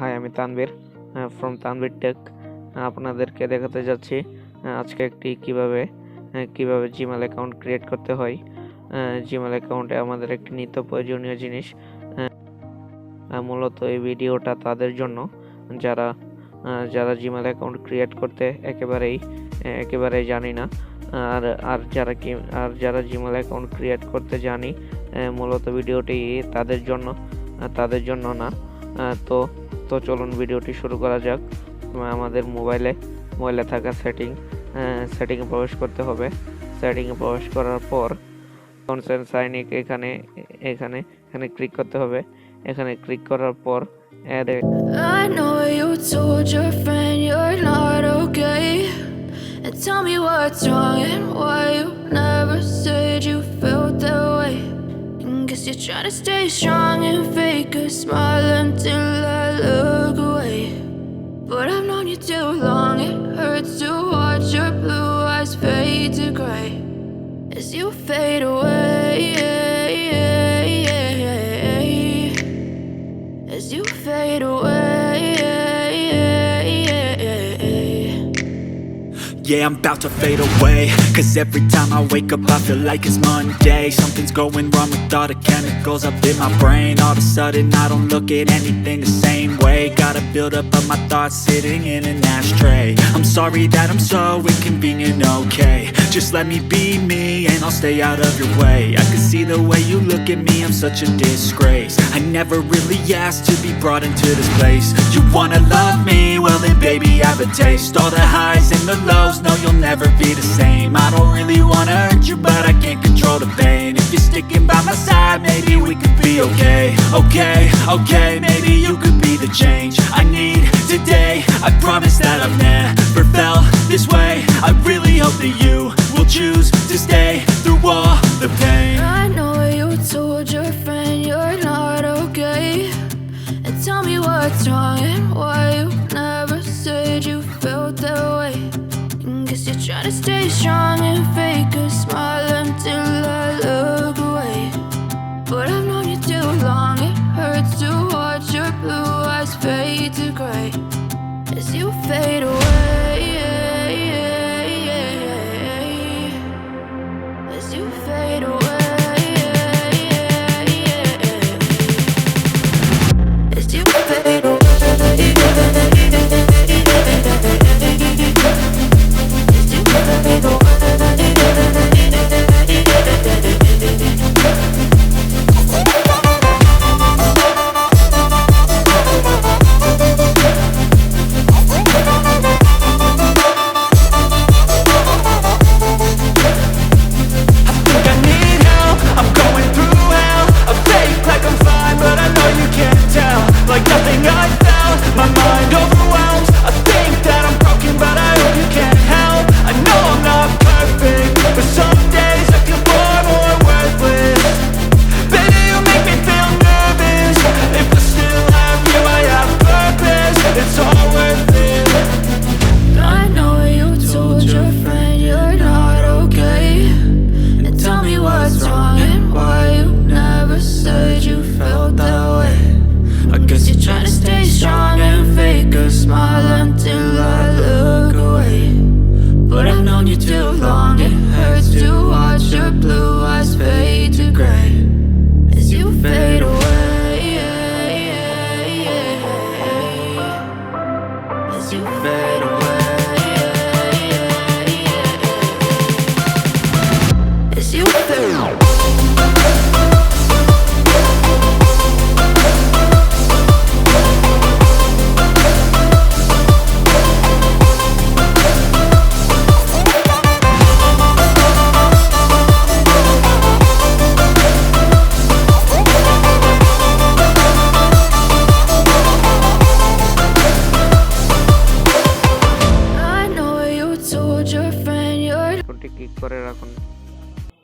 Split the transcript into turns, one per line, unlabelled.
High, আমি Tanvir from Tanvir take. আপনাদেরকে দেখাতে যাচ্ছি আজকে একটি কিভাবে জিমেল অ্যাকাউন্ট ক্রিয়েট করতে হয়। জিমেল অ্যাকাউন্টে আমাদের একটি নিত্য প্রয়োজনীয় জিনিস। মূলত এই ভিডিওটা তাদের জন্য যারা যারা জিমেল অ্যাকাউন্ট ক্রিয়েট করতে একেবারেই জানি না, আর যারা জিমেল অ্যাকাউন্ট ক্রিয়েট করতে জানি, মূলত ভিডিওটি তাদের জন্য না। তো চলুন ভিডিওটি শুরু করা যাক। আমাদের মোবাইলে থাকা সেটিংয়ে প্রবেশ করতে হবে। সেটিংয়ে প্রবেশ করার পর সাইন এখানে ক্লিক করতে হবে। এখানে ক্লিক করার পর
I know you told your friend you're not okay, and tell me what's wrong and why you never said you felt that way. Guess you're trying to stay strong and fake a smile until I look away. But I've known you too long, it hurts to watch your blue eyes fade to gray as you fade away, as you fade away.
Yeah, I'm about to fade away, cause every time I wake up I feel like it's Monday. Something's going wrong with all the chemicals up in my brain. All of a sudden I don't look at anything the same way. Gotta build up of my thoughts sitting in an ashtray. I'm sorry that I'm so inconvenient, okay. Just let me be me and I'll stay out of your way. I can see the way you look at me, I'm such a disgrace. I never really asked to be brought into this place. You wanna love me? Well then baby have a taste. All the highs and the lows, no you'll never be the same. I don't really wanna hurt you, but I can't control the pain. If you're sticking by my side, maybe we could be okay. Okay, maybe you could be the change I need today. I promise that I've never felt this way. I really hope that you will choose to stay through all the pain.
I know you told your friend you're not okay, and tell me what's wrong and why you never said you felt that way. Guess you're trying to stay strong and fake a smile until I look away. But I've known you too long, it hurts to watch your blue eyes fade to gray as you fade away, as you fade away, as you fade away. As you fade away.